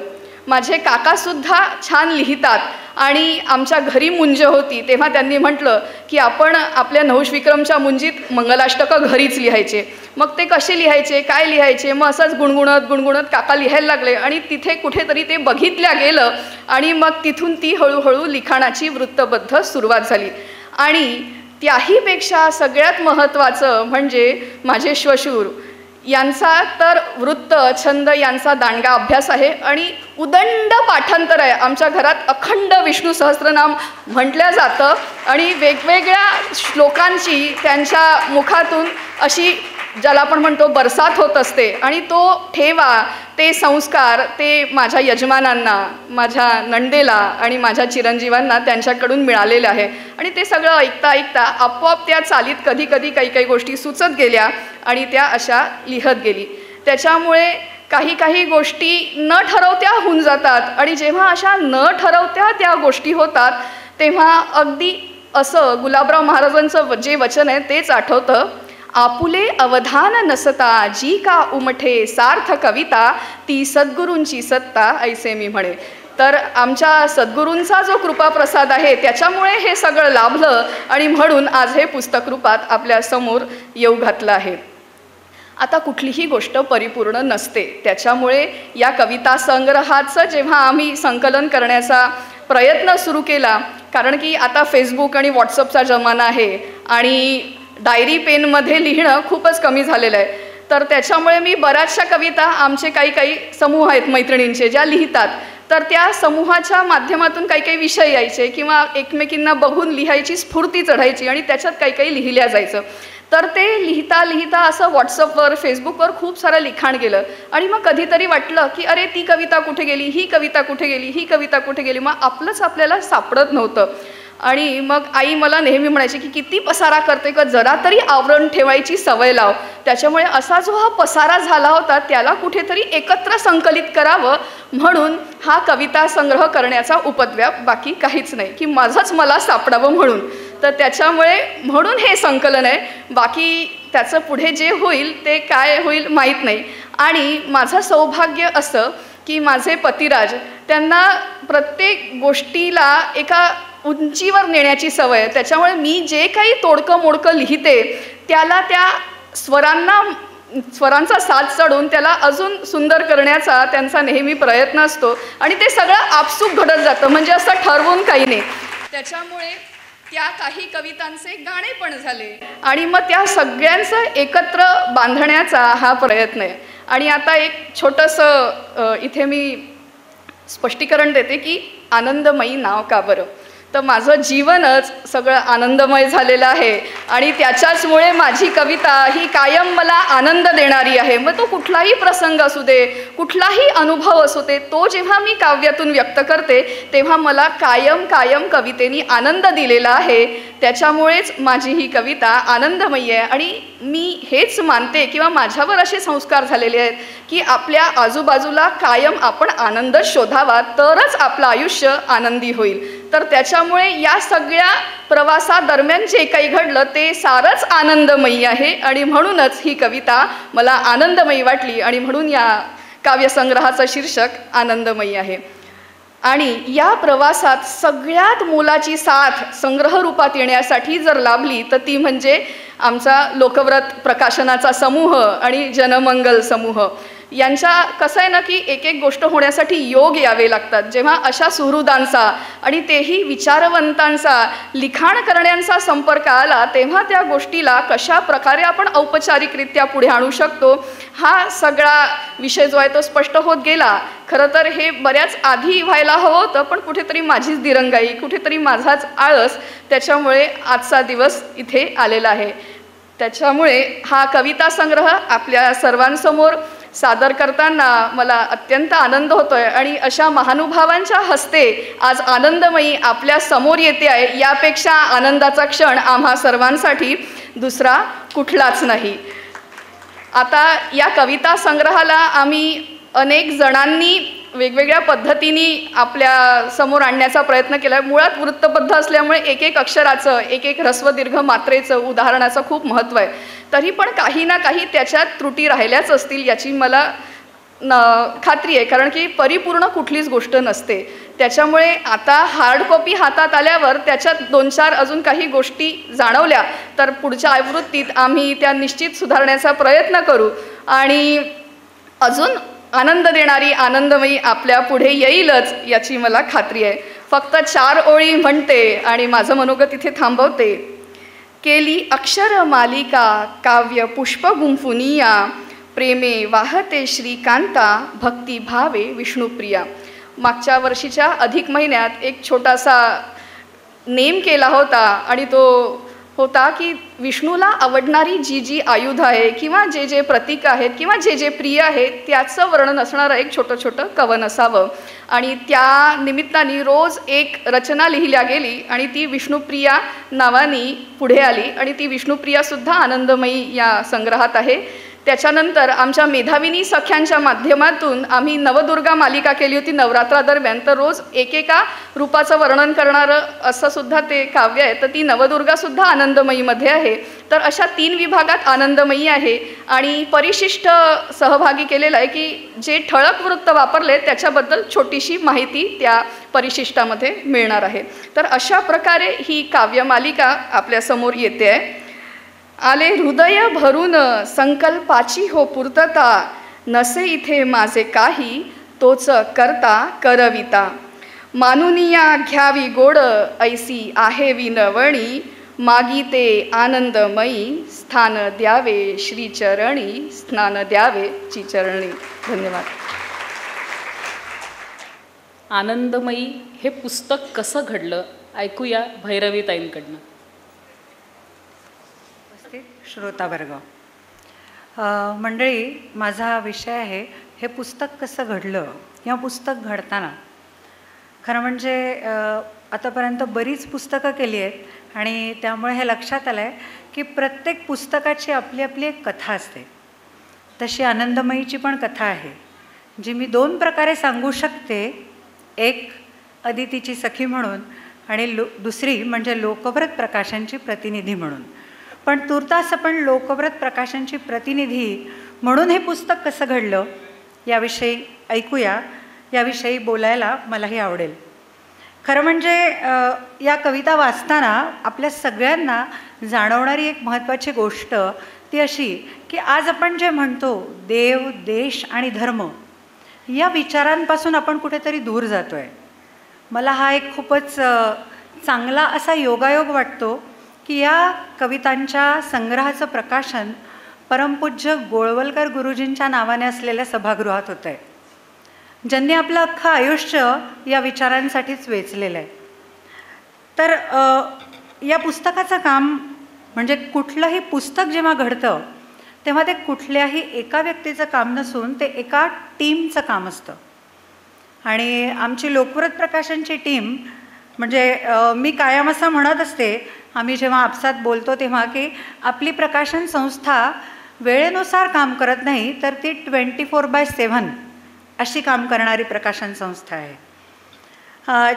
माझे काकासुद्धा छान लिहितात आणि आमच्या घरी मुंज होती तेव्हा त्यांनी म्हटलं की आपण आपल्या नहुष विक्रमच्या मुंजीत मंगलाष्टकं घरीच लिहायचे. मग ते कसे लिहायचे काय लिहायचे मग असंच गुणगुणत काका लिहायला लागले आणि तिथे कुठेतरी ते बघितल्या गेलं आणि मग तिथून ती हळूहळू लिखाणाची वृत्तबद्ध सुरुवात झाली. आणि त्याहीपेक्षा सगळ्यात महत्त्वाचं म्हणजे माझे श्वशूर यांचा तर वृत्त छंद यांचा दांडगा अभ्यास आहे आणि उदंड पाठांतर आहे. आमच्या घरात अखंड विष्णू सहस्त्रनाम म्हटलं जातं आणि वेगवेगळ्या श्लोकांची त्यांच्या मुखातून अशी ज्याला आपण म्हणतो बरसात होत असते आणि तो ठेवा, ते संस्कार, ते माझ्या यजमानांना, माझ्या नंदेला आणि माझ्या चिरंजीवांना त्यांच्याकडून मिळालेलं आहे. आणि ते सगळं ऐकता ऐकता आपोआप त्या चालीत कधी कधी काही काही गोष्टी सुचत गेल्या आणि त्या अशा लिहत गेली. त्याच्यामुळे काही काही गोष्टी न ठरवत्या होऊन जातात आणि जेव्हा अशा न ठरवत्या त्या गोष्टी होतात तेव्हा अगदी असं गुलाबराव महाराजांचं जे वचन आहे तेच आठवतं. आपुले अवधान नसता जी का उमठे सार्थ कविता ती सद्गुरूंची सत्ता ऐसे मी म्हणे. तर आमच्या सद्गुरूंचा जो कृपाप्रसाद आहे त्याच्यामुळे हे सगळं लाभलं आणि म्हणून आज हे पुस्तक रूपात आपल्या समोर येऊ घातलं आहे. आता कुठलीही गोष्ट परिपूर्ण नसते, त्याच्यामुळे या कविता संग्रहाचं जेव्हा आम्ही संकलन करण्याचा प्रयत्न सुरू केला, कारण की आता फेसबुक आणि व्हॉट्सअपचा जमाना आहे आणि डायरी पेनमध्ये लिहिणं खूपच कमी झालेलं आहे, तर त्याच्यामुळे मी बऱ्याचशा कविता आमचे काही समूह आहेत मैत्रिणींचे ज्या लिहितात, तर त्या समूहाच्या माध्यमातून काही विषय यायचे किंवा एकमेकींना बघून लिहायची स्फूर्ती चढायची आणि त्याच्यात काही लिहिल्या जायचं. तर ते लिहिता लिहिता असं व्हॉट्सअपवर फेसबुकवर खूप सारं लिखाण गेलं आणि मग कधीतरी वाटलं की अरे ती कविता कुठे गेली, ही कविता कुठे गेली, ही कविता कुठे गेली, मग आपलंच आपल्याला सापडत नव्हतं. आणि मग आई मला नेहमी म्हणायची की किती पसारा करते का, जरा तरी आवरण ठेवायची सवय लाव. त्याच्यामुळे असा जो हा पसारा झाला होता त्याला कुठेतरी एकत्र संकलित करावं म्हणून हा कविता संग्रह करण्याचा उपद्व्याप, बाकी काहीच नाही की माझंच मला सापडावं म्हणून. तर त्याच्यामुळे म्हणून हे संकलन आहे, बाकी त्याचं पुढे जे होईल ते काय होईल माहीत नाही. आणि माझं सौभाग्य असं की माझे पतिराज त्यांना प्रत्येक गोष्टीला एका उंचीवर नेण्याची सवय आहे. त्याच्यामुळे मी जे काही तोडकं मोडकं लिहिते त्याला त्या स्वरांचा साथ चढून त्याला अजून सुंदर करण्याचा त्यांचा नेहमी प्रयत्न असतो आणि ते सगळं आपसूक घडत जातं, म्हणजे असं ठरवून काही नाही. त्याच्यामुळे त्या काही कवितांचे गाणे पण झाले आणि मग त्या सगळ्यांचं एकत्र बांधण्याचा हा प्रयत्न आहे. आणि आता एक छोटंसं इथे मी स्पष्टीकरण देते की आनंदमयी नाव का बरं. तर माझं जीवनच सगळं आनंदमय झालेलं आहे आणि त्याच्याचमुळे माझी कविता ही कायम मला आनंद देणारी आहे. मग तो कुठलाही प्रसंग असू दे, कुठलाही अनुभव असू दे, तो जेव्हा मी काव्यातून व्यक्त करते तेव्हा मला कायम कवितेनी आनंद दिलेला आहे. त्याच्यामुळेच माझी ही कविता आनंदमयी आहे. आणि मी हेच मानते किंवा माझ्यावर असे संस्कार झालेले आहेत की आपल्या आजूबाजूला कायम आपण आनंद शोधावा, तरच आपलं आयुष्य आनंदी होईल. तर त्याच्यामुळे या सगळ्या प्रवासादरम्यान जे काही घडलं ते सारंच आनंदमयी आहे आणि म्हणूनच ही कविता मला आनंदमयी वाटली आणि म्हणून या काव्यसंग्रहाचं शीर्षक आनंदमयी आहे. आणि या प्रवासात सगळ्यात मोलाची साथ संग्रह रूपात येण्यासाठी जर लाभली तर ती म्हणजे आमचा लोकव्रत प्रकाशनाचा समूह आणि जनमंगल समूह यांच्या. कसं आहे ना की एक गोष्ट होण्यासाठी योग यावे लागतात. जेव्हा अशा सुहृदांचा आणि तेही विचारवंतांचा लिखाण करण्याचा संपर्क आला तेव्हा त्या गोष्टीला कशा प्रकारे आपण औपचारिकरित्या पुढे आणू शकतो हा सगळा विषय जो आहे तो स्पष्ट होत गेला. खरं तर हे बऱ्याच आधी व्हायला हवं होतं, पण कुठेतरी माझीच दिरंगाई, कुठेतरी माझाच आळस, त्याच्यामुळे आजचा दिवस इथे आलेला आहे. त्याच्यामुळे हा कविता संग्रह आपल्या सर्वांसमोर सादर करताना मला अत्यंत आनंद होतोय आणि अशा महानुभावांच्या हस्ते आज आनंदमयी आपल्या समोर येते आहे, यापेक्षा आनंदाचा क्षण आम्हा सर्वांसाठी दुसरा कुठलाच नाही. आता या कविता संग्रहाला आम्ही अनेक जणांनी वेगवेगळ्या पद्धतीने आपल्या समोर आणण्याचा प्रयत्न केला. मुळात वृत्तबद्ध असल्यामुळे एक अक्षराचं, एक ह्रस्व दीर्घ मात्रेचं, उदाहरणाचं खूप महत्त्व आहे. तरी पण काही ना काही त्याच्यात त्रुटी राहिल्याच असतील याची मला खात्री आहे, कारण की परिपूर्ण कुठलीच गोष्ट नसते. त्याच्यामुळे आता हार्ड कॉपी हातात आल्यावर त्याच्यात 2-4 अजून काही गोष्टी जाणवल्या तर पुढच्या आवृत्तीत आम्ही त्या निश्चित सुधारण्याचा प्रयत्न करू आणि अजून आनंद देणारी आनंदमयी आपल्या पुढे येईलच याची मला खात्री आहे. फक्त 4 ओळी म्हणते आणि माझं मनोगत इथे थांबवते. केली अक्षर मालिका काव्य पुष्प गुंफुनिया प्रेमे वाहते श्रीकांता भक्ती भावे विष्णुप्रिया. मागच्या वर्षीच्या अधिक महिन्यात एक छोटासा नेम केला होता आणि तो होता की विष्णूला आवडणारी जी जी आयुध आहे किंवा जे जे प्रतीक आहेत किंवा जे जे प्रिय आहेत त्याचं वर्णन असणारं एक छोटं छोटं कवन असावं. आणि त्या निमित्ताने रोज एक रचना लिहिल्या गेली आणि ती विष्णुप्रिया नावाने पुढे आली आणि ती विष्णुप्रियासुद्धा आनंदमयी या संग्रहात आहे. त्याच्यानंतर आमच्या मेधाविनी सख्यांच्या माध्यमातून आम्ही नवदुर्गा मालिका केली होती नवरात्रादरम्यान. तर रोज एकेका रूपाचं वर्णन करणारं असं सुद्धा ते काव्य आहे. तर ती नवदुर्गासुद्धा आनंदमयीमध्ये आहे. तर अशा 3 विभागात आनंदमयी आहे. आणि परिशिष्ट सहभागी केलेला आहे की जे ठळक वृत्त वापरले त्याच्याबद्दल छोटीशी माहिती त्या परिशिष्टामध्ये मिळणार आहे. तर अशा प्रकारे ही काव्यमालिका आपल्यासमोर येते आहे. आले हृदय भरून संकल्पाची हो पूर्तता, नसे इथे माझे काही तोच करता करविता. मानुनिया घ्यावी गोड ऐसी आहे विनवणी, मागिते आनंदमयी स्थान द्यावे श्रीचरणी, स्नान द्यावे श्रीचरणी. धन्यवाद. आनंदमयी हे पुस्तक कसं घडलं ऐकूया भैरवीताईंकडनं. श्रोतावर्ग, मंडळी, माझा हा विषय आहे हे पुस्तक कसं घडलं किंवा पुस्तक घडताना. खरं म्हणजे आतापर्यंत बरीच पुस्तकं केली आहेत आणि त्यामुळे हे लक्षात आलं आहे की प्रत्येक पुस्तकाची आपली आपली एक कथा असते. तशी आनंदमयीची पण कथा आहे जी मी 2 प्रकारे सांगू शकते. एक अदितीची सखी म्हणून आणि दुसरी म्हणजे लोकव्रत प्रकाशनची प्रतिनिधी म्हणून. पण तुर्तास आपण लोकव्रत प्रकाशनची प्रतिनिधी म्हणून हे पुस्तक कसं घडलं याविषयी ऐकूया. याविषयी बोलायला मलाही आवडेल. खरं म्हणजे या कविता वाचताना आपल्या सगळ्यांना जाणवणारी एक महत्त्वाची गोष्ट ती अशी की आज आपण जे म्हणतो देव, देश आणि धर्म या विचारांपासून आपण कुठेतरी दूर जातो आहे. मला हा एक खूपच चांगला असा योगायोग वाटतो की या कवितांच्या संग्रहाचं प्रकाशन परमपूज्य गोळवलकर गुरुजींच्या नावाने असलेल्या सभागृहात होतं आहे, ज्यांनी आपलं अख्खं आयुष्य या विचारांसाठीच वेचलेलं आहे. तर या पुस्तकाचं काम म्हणजे कुठलंही पुस्तक जेव्हा घडतं तेव्हा ते कुठल्याही एका व्यक्तीचं काम नसून ते एका टीमचं काम असतं. आणि आमची लोकव्रत प्रकाशनची टीम म्हणजे मी कायम असं म्हणत असते आम्ही जेव्हा आपसात बोलतो तेव्हा की आपली प्रकाशन संस्था वेळेनुसार काम करत नाही तर ती 24/7 अशी काम करणारी प्रकाशन संस्था आहे.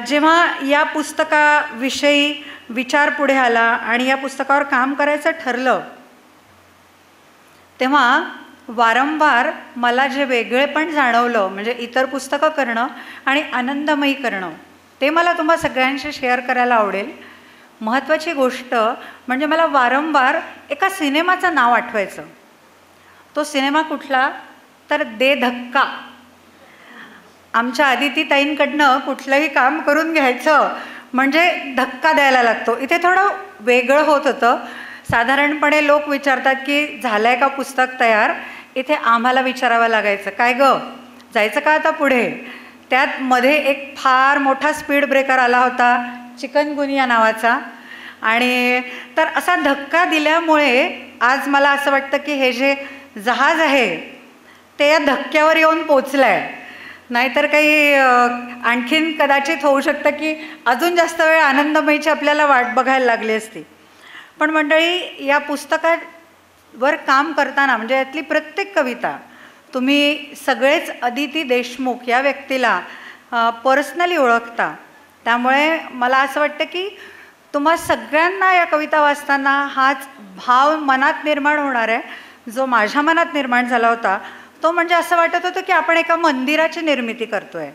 जेव्हा या पुस्तकाविषयी विचार पुढे आला आणि या पुस्तकावर काम करायचं ठरलं तेव्हा वारंवार मला जे वेगळेपण जाणवलं म्हणजे इतर पुस्तकं करणं आणि आनंदमयी करणं ते मला तुम्हा सगळ्यांशी शेअर करायला आवडेल. महत्त्वाची गोष्ट म्हणजे मला वारंवार एका सिनेमाचं नाव आठवायचं. तो सिनेमा कुठला तर दे धक्का. आमच्या आदितीताईंकडनं कुठलंही काम करून घ्यायचं म्हणजे धक्का द्यायला लागतो. इथे थोडं वेगळं होत होतं. साधारणपणे लोक विचारतात की झालं आहे का पुस्तक तयार. इथे आम्हाला विचारावं लागायचं काय गं जायचं का आता पुढे. त्यात मध्ये एक फार मोठा स्पीड ब्रेकर आला होता चिकनगुनिया नावाचा. आणि तर असा धक्का दिल्यामुळे आज मला असं वाटतं की हे जे जहाज आहे ते या धक्क्यावर येऊन पोचलं आहे. नाहीतर काही आणखीन कदाचित होऊ शकतं की अजून जास्त वेळ आनंदमयीची आपल्याला वाट बघायला लागली असती. पण मंडळी या पुस्तकावर काम करताना म्हणजे यातली प्रत्येक कविता तुम्ही सगळेच अदिती देशमुख या व्यक्तीला पर्सनली ओळखता. त्यामुळे मला असं वाटतं की तुम्हा सगळ्यांना या कविता वाचताना हाच भाव मनात निर्माण होणार आहे जो माझ्या मनात निर्माण झाला होता. तो म्हणजे असं वाटत होतं की आपण एका मंदिराची निर्मिती करतो आहे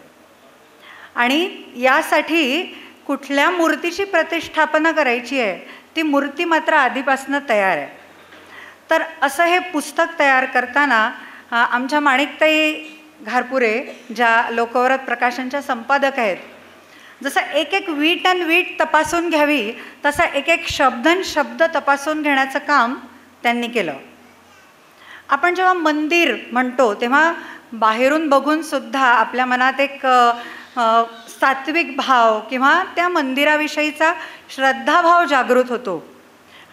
आणि यासाठी कुठल्या मूर्तीची प्रतिष्ठापना करायची आहे ती मूर्ती मात्र आधीपासून तयार आहे. तर असं हे पुस्तक तयार करताना आमच्या माणिकताई घारपुरे ज्या लोकव्रत प्रकाशनच्या संपादक आहेत जसं एक एक वीट अन वीट तपासून घ्यावी तसा एक एक शब्द तपासून घेण्याचं काम त्यांनी केलं. आपण जेव्हा मंदिर म्हणतो तेव्हा बाहेरून बघून सुद्धा आपल्या मनात एक सात्विक भाव किंवा त्या मंदिराविषयीचा श्रद्धाभाव जागृत होतो.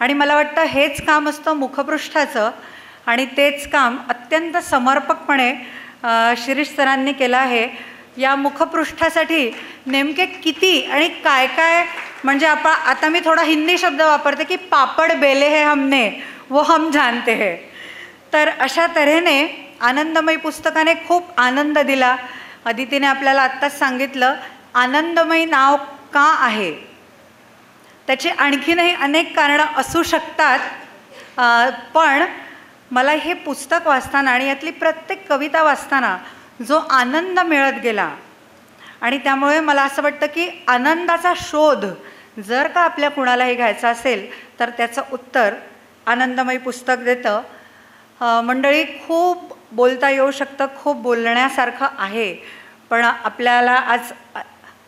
आणि मला वाटतं हेच काम असतं मुखपृष्ठाचं आणि तेच काम अत्यंत समर्पकपणे शिरीष सरांनी केलं आहे. या मुखपृष्ठासाठी नेमके किती आणि काय काय म्हणजे आता मी थोडा हिंदी शब्द वापरते की पापड बेले है हमने वो हम जानते हैं. तर अशा तऱ्हेने आनंदमयी पुस्तकाने खूप आनंद दिला. अदितीने आपल्याला आत्ताच सांगितलं आनंदमयी नाव का आहे. त्याची आणखीनही अनेक कारणं असू शकतात, पण मला हे पुस्तक वाचताना आणि यातली प्रत्येक कविता वाचताना जो आनंद मिळत गेला आणि त्यामुळे मला असं वाटतं की आनंदाचा शोध जर का आपल्या कुणालाही घ्यायचा असेल तर त्याचं उत्तर आनंदमयी पुस्तक देतं. मंडळी, खूप बोलता येऊ शकतं, खूप बोलण्यासारखं आहे, पण आपल्याला आज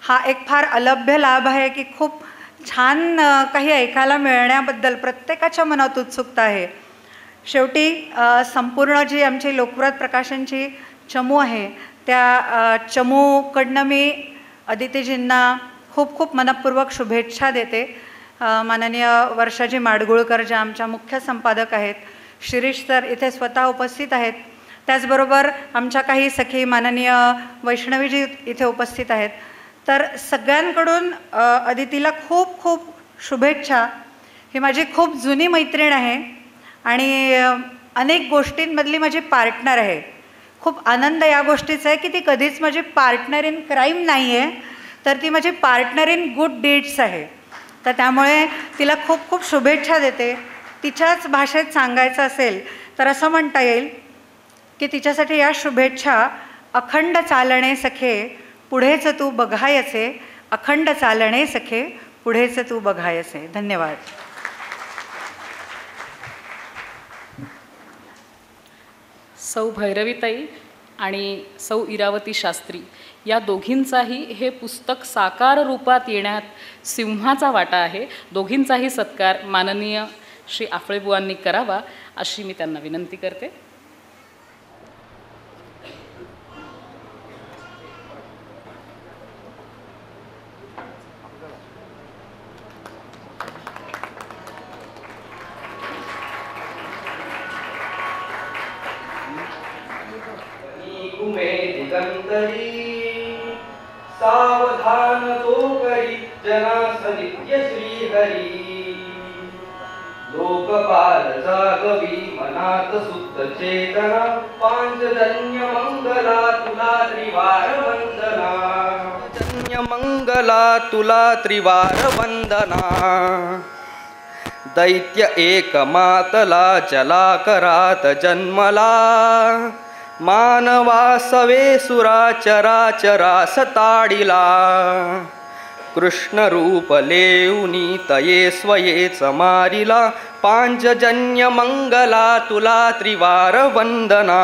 हा एक फार अलभ्य लाभ आहे की खूप छान काही ऐकायला मिळण्याबद्दल प्रत्येकाच्या मनात उत्सुकता आहे. शेवटी संपूर्ण जी आमची लोकव्रत प्रकाशनची चमू आहे त्या चमूकडनं मी अदितीजींना खूप खूप मनपूर्वक शुभेच्छा देते. माननीय वर्षाजी माडगुळकर ज्या आमच्या मुख्य संपादक आहेत, शिरीष सर इथे स्वतः उपस्थित आहेत, त्याचबरोबर आमच्या काही सखी माननीय वैष्णवीजी इथे उपस्थित आहेत. तर सगळ्यांकडून अदितीला खूप खूप शुभेच्छा. ही माझी खूप जुनी मैत्रीण आहे आणि अनेक गोष्टींमधली माझी पार्टनर आहे. खूप आनंद या गोष्टीचा आहे की ती कधीच माझी पार्टनर इन क्राईम नाही आहे, तर ती माझी पार्टनर इन गुड डीड्स आहे. तर त्यामुळे तिला खूप खूप शुभेच्छा देते. तिच्याच भाषेत सांगायचं असेल तर असं म्हणता येईल की तिच्यासाठी या शुभेच्छा अखंड चालणे सखे पुढेच तू बघायचे, अखंड चालणे सखे पुढेच तू बघायचे. धन्यवाद. सौ भैरवीताई आणि सौ इरावती शास्त्री या दोघींचाही हे पुस्तक साकार रूपात येण्यात सिंहाचा वाटा आहे. दोघींचाही सत्कार माननीय श्री आफळेबुवांनी करावा अशी मी त्यांना विनंती करते. सावधान तो करी जनास नित्य श्रीहरी. लोकपाल जागवी मनात सुप्त चेतना. पांचजन्य मंगला तुला त्रिवार वंदना. जन्य मंगला तुला त्रिवार वंदना. दैत्य एक मातला जलाकरात जन्मला. मानवासवे सुराचराचरास ताडिला. कृष्ण रूप लेऊनी तये स्वयेच मारिला. पांचजन्य मंगला तुला त्रिवार वंदना.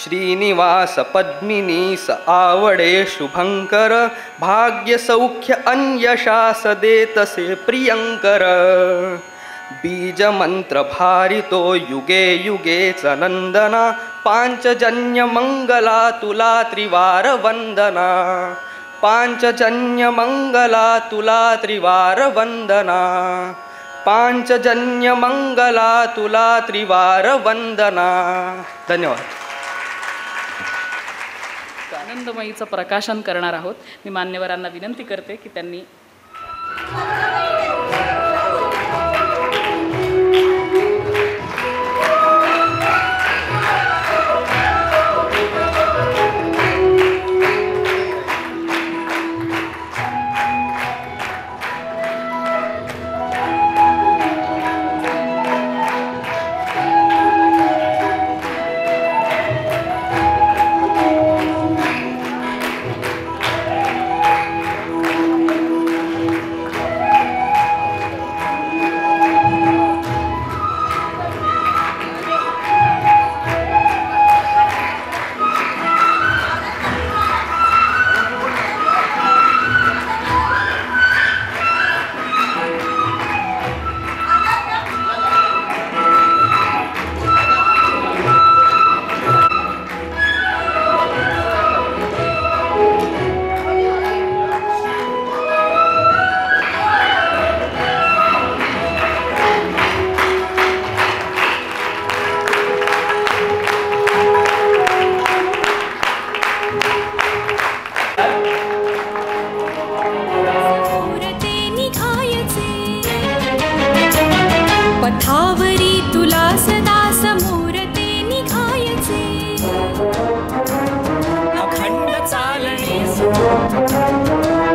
श्रीनिवास पद्मिनीस आवडे शुभंकर. भाग्य सौख्य अन्यशास देतसे प्रियंकर. बीज मंत्र भारितो युगे युगेच नंदना. पांचजन्य मंगला तुला त्रिवार वंदना. पांचजन्य मंगला तुला त्रिवार वंदना. पांचजन्य मंगला तुला त्रिवार वंदना. धन्यवाद. आनंदमयीचं प्रकाशन करणार आहोत. मी मान्यवरांना विनंती करते की त्यांनी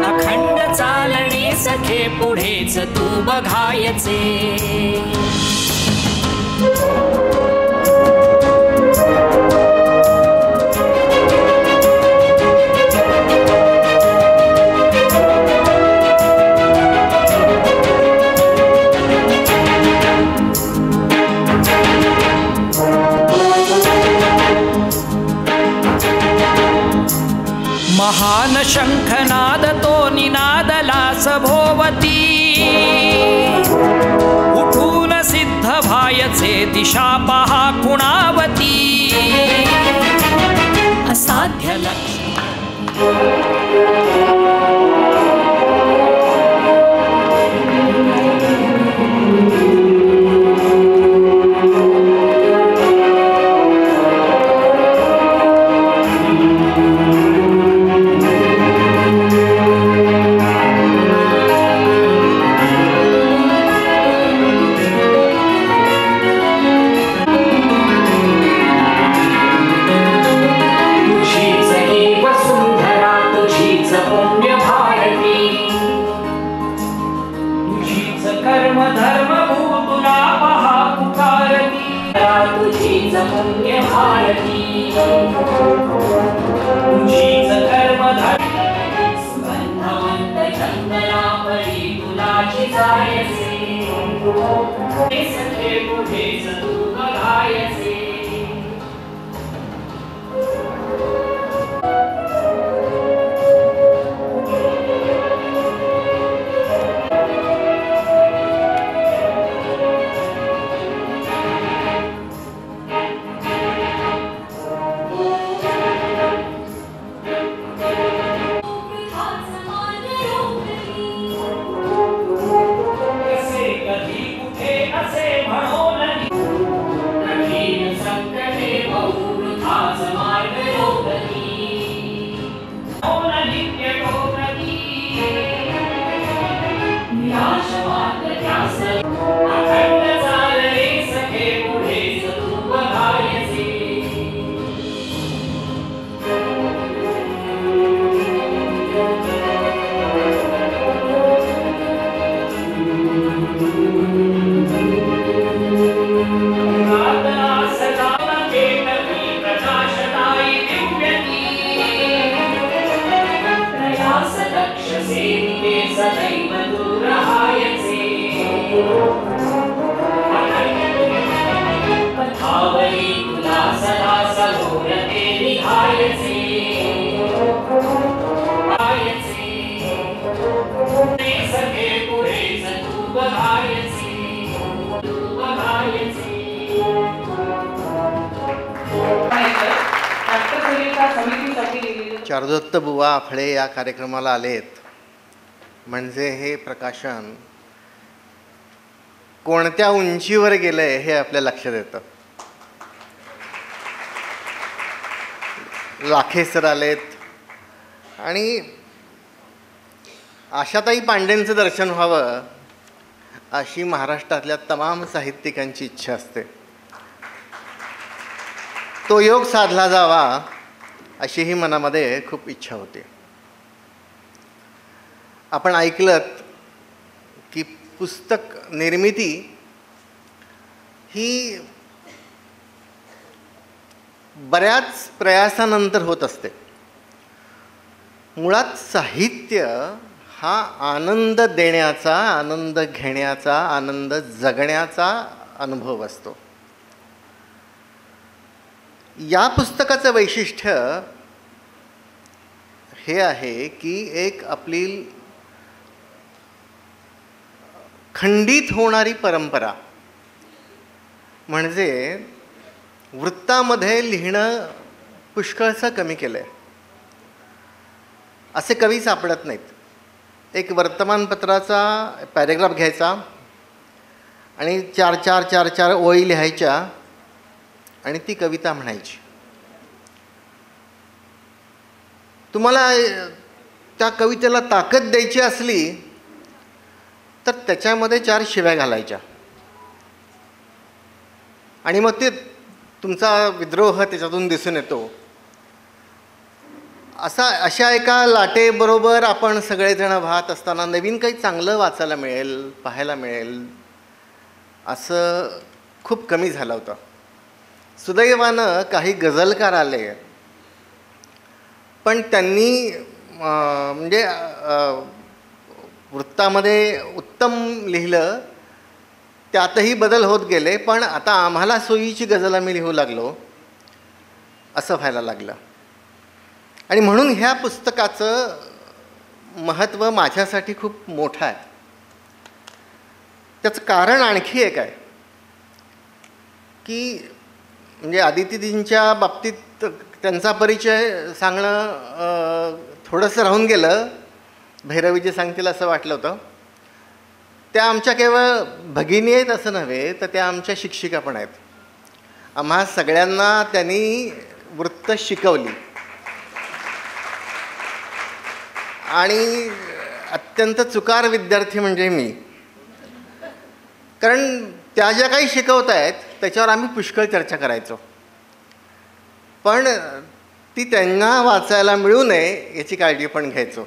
अखंड चालणे सखे पुढेच तू बघायचे. महान शंखनाद तो निनादला सभोवती. उठून सिद्ध व्हायचे दिशा पहा कुणावती. असाध्य चारुदत्त बुवा आफळे या कार्यक्रमाला आलेत म्हणजे हे प्रकाशन कोणत्या उंचीवर गेलंय हे आपल्या लक्षात येतं. लाखे सर आलेत आणि आशाताई पांडेंचं दर्शन व्हावं अशी महाराष्ट्रातल्या तमाम साहित्यिकांची इच्छा असते. तो योग साधला जावा अशी ही मनामध्ये खूप इच्छा होती. आपण ऐकलत की पुस्तक निर्मिती ही बऱ्याच प्रयासानंतर होत असते. मुळात साहित्य हा आनंद देण्याचा, आनंद घेण्याचा, आनंद जगण्याचा अनुभव असतो. या पुस्तकाचं वैशिष्ट्य हे आहे की एक आपली खंडित होणारी परंपरा म्हणजे वृत्तामध्ये लिहिणं पुष्कळसं कमी केलं आहे. असे कवी सापडत नाहीत. एक वर्तमानपत्राचा पॅरेग्राफ घ्यायचा आणि चार चार ओळी लिहायच्या आणि ती कविता म्हणायची. तुम्हाला त्या कवितेला ताकद द्यायची असली तर त्याच्यामध्ये 4 शिव्या घालायच्या आणि मग ते तुमचा विद्रोह त्याच्यातून दिसून येतो. अशा एका लाटेबरोबर आपण सगळेजण वाहत असताना नवीन काही चांगलं वाचायला मिळेल, पाहायला मिळेल असं खूप कमी झालं होतं. सुदैवानं काही गझलकार आले, पण त्यांनी म्हणजे वृत्तामध्ये उत्तम लिहिलं, त्यातही बदल होत गेले, पण आता आम्हाला सोयीची गझल आम्ही लिहू लागलो असं व्हायला लागलं. आणि म्हणून ह्या पुस्तकाचं महत्त्व माझ्यासाठी खूप मोठं आहे. त्याचं कारण आणखी एक आहे की म्हणजे अदितीजींच्या बाबतीत त्यांचा परिचय सांगणं थोडंसं राहून गेलं. भैरवीजी सांगतील असं वाटलं होतं. त्या आमच्या केवळ भगिनी आहेत असं नव्हे, तर त्या आमच्या शिक्षिका पण आहेत. आम्हा सगळ्यांना त्यांनी वृत्त शिकवली आणि अत्यंत चुकार विद्यार्थी म्हणजे मी, कारण त्या ज्या काही शिकवत आहेत त्याच्यावर आम्ही पुष्कळ चर्चा करायचो, पण ती त्यांना वाचायला मिळू नये याची काळजी पण घ्यायचो,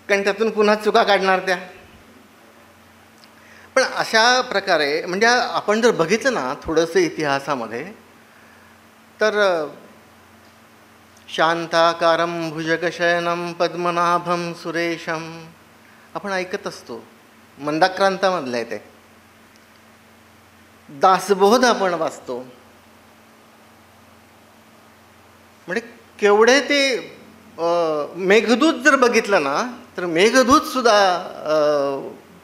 कारण त्यातून पुन्हा चुका काढणार त्या. पण अशा प्रकारे म्हणजे आपण जर बघितलं ना थोडंसं इतिहासामध्ये, तर शांताकारं भुजगशयनं पद्मनाभं सुरेशं आपण ऐकत असतो. मंदाक्रांतामधलं आहे ते. दासबोध आपण वाचतो. म्हणजे केवढे ते मेघदूत जर बघितलं ना तर मेघदूत सुद्धा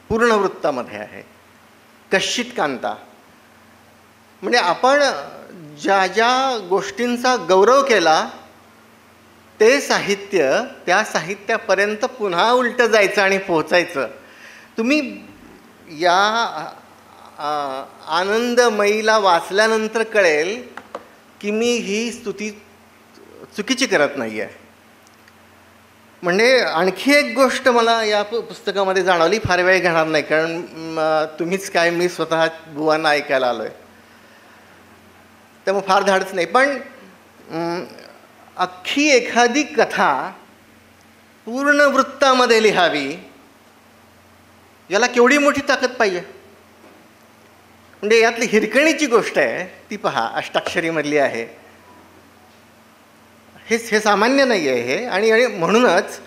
पूर्ण वृत्तामध्ये आहे. कश्चित कांता. म्हणजे आपण ज्या ज्या गोष्टींचा गौरव केला ते साहित्य त्या साहित्यापर्यंत पुन्हा उलटं जायचं आणि पोहोचायचं. तुम्ही या आनंदमयीला वाचल्यानंतर कळेल की मी ही स्तुती चुकीची करत नाही आहे. म्हणजे आणखी एक गोष्ट मला या पुस्तकामध्ये जाणवली, फार वेळ घेणार नाही कारण तुम्हीच काय मी स्वतः बुवांना ऐकायला आलो आहे, त्यामुळे फार धाडच नाही. पण अख्खी एखादी कथा पूर्ण वृत्तामध्ये लिहावी याला केवढी मोठी ताकद पाहिजे. म्हणजे यातली हिरकणीची गोष्ट आहे ती पहा, अष्टाक्षरीमधली आहे. हे सामान्य नाही आहे हे. आणि म्हणूनच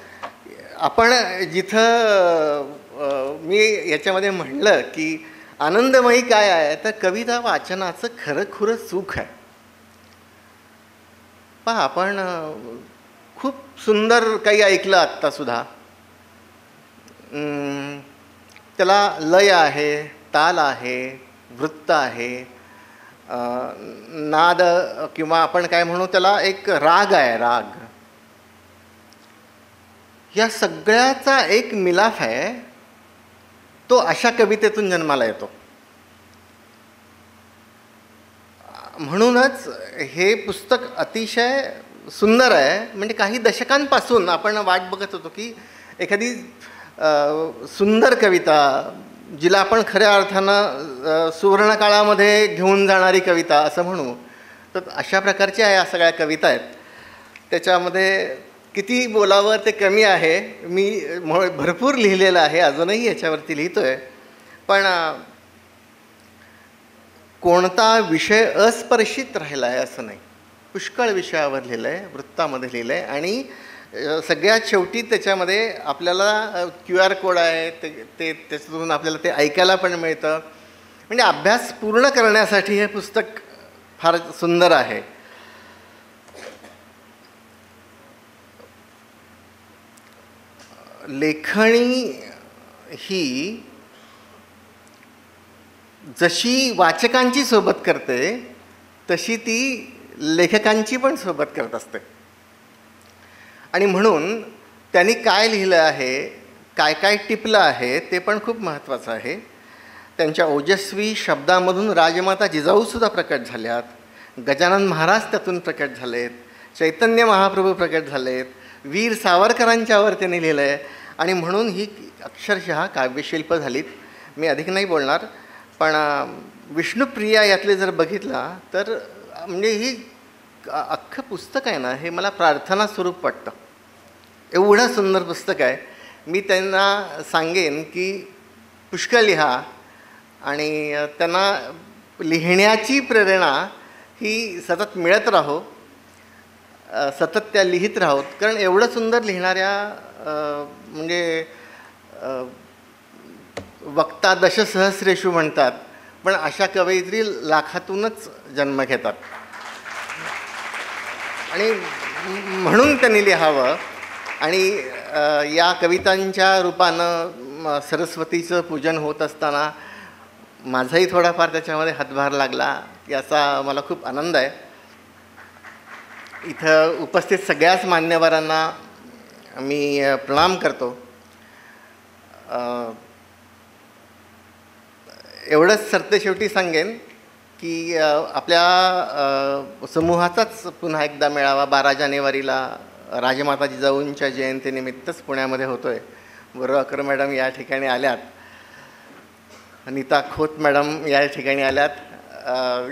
आपण जिथं मी याच्यामध्ये म्हणलं की आनंदमयी काय आहे, तर कविता वाचनाचं खरं सुख आहे. पहा, आपण खूप सुंदर काही ऐकलं आत्तासुद्धा. त्याला लय आहे, ताल आहे, वृत्त आहे, नाद किंवा आपण काय म्हणू त्याला एक राग आहे, राग. या सगळ्याचा एक मिलाफ आहे, तो अशा कवितेतून जन्माला येतो. म्हणूनच हे पुस्तक अतिशय सुंदर आहे. म्हणजे काही दशकांपासून आपण वाट बघत होतो की एखादी सुंदर कविता, जिला आपण खऱ्या अर्थानं सुवर्णकाळामध्ये घेऊन जाणारी कविता असं म्हणू, तर अशा प्रकारच्या या सगळ्या कविता आहेत. त्याच्यामध्ये किती बोलावं ते कमी आहे. मी भरपूर लिहिलेलं आहे, अजूनही याच्यावरती लिहितो आहे. पण कोणता विषय अस्पर्शित राहिला आहे असं नाही. पुष्कळ विषयावर लिहिलं आहे, वृत्तामध्ये लिहिलं आहे. आणि सगळ्यात शेवटी त्याच्यामध्ये आपल्याला QR कोड आहे, ते त्याच्यातून आपल्याला ते ऐकायला पण मिळतं. म्हणजे अभ्यास पूर्ण करण्यासाठी हे पुस्तक फार सुंदर आहे. लेखणी ही जशी वाचकांची सोबत करते तशी ती लेखकांची पण सोबत करत असते. आणि म्हणून त्यांनी काय लिहिलं आहे, काय काय टिपलं आहे ते पण खूप महत्त्वाचं आहे. त्यांच्या ओजस्वी शब्दामधून राजमाता जिजाऊसुद्धा प्रकट झाल्यात, गजानन महाराज त्यातून प्रकट झालेत, चैतन्य महाप्रभू प्रकट झालेत, वीर सावरकरांच्यावर त्यांनी लिहिलं आहे. आणि म्हणून ही अक्षरशः काव्यशिल्प झालीत. मी अधिक नाही बोलणार, पण विष्णुप्रिया यातले जर बघितला तर म्हणजे ही अख्खं पुस्तक आहे ना हे मला प्रार्थना स्वरूप वाटतं. एवढं सुंदर पुस्तक आहे. मी त्यांना सांगेन की पुष्कळ लिहा आणि त्यांना लिहिण्याची प्रेरणा ही सतत मिळत राहो, सतत त्या लिहित राहोत. कारण एवढं सुंदर लिहिणाऱ्या म्हणजे वक्ता दशसहस्रेषु म्हणतात, पण अशा कवयित्री लाखातूनच जन्म घेतात. आणि म्हणून त्यांनी लिहावं. आणि या कवितांच्या रूपानं सरस्वतीचं पूजन होत असताना माझाही थोडाफार त्याच्यामध्ये हातभार लागला याचा मला खूप आनंद आहे. इथं उपस्थित सगळ्याच मान्यवरांना मी प्रणाम करतो. एवढंच सरतेशेवटी सांगेन की आपल्या समूहाचाच पुन्हा एकदा मेळावा 12 जानेवारीला राजमाता जिजाऊंच्या जयंतीनिमित्तच पुण्यामध्ये होतो आहे. बोरगावकर मॅडम या ठिकाणी आल्यात, नीता खोत मॅडम या ठिकाणी आल्यात.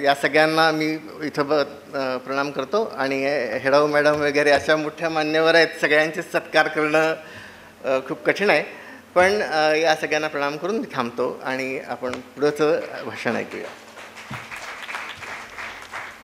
या सगळ्यांना मी इथं प्रणाम करतो. आणि हेडाऊ मॅडम वगैरे अशा मोठ्या मान्यवर आहेत, सगळ्यांचे सत्कार करणं खूप कठीण आहे. पण या सगळ्यांना प्रणाम करून मी थांबतो आणि आपण पुढचं भाषण ऐकूया.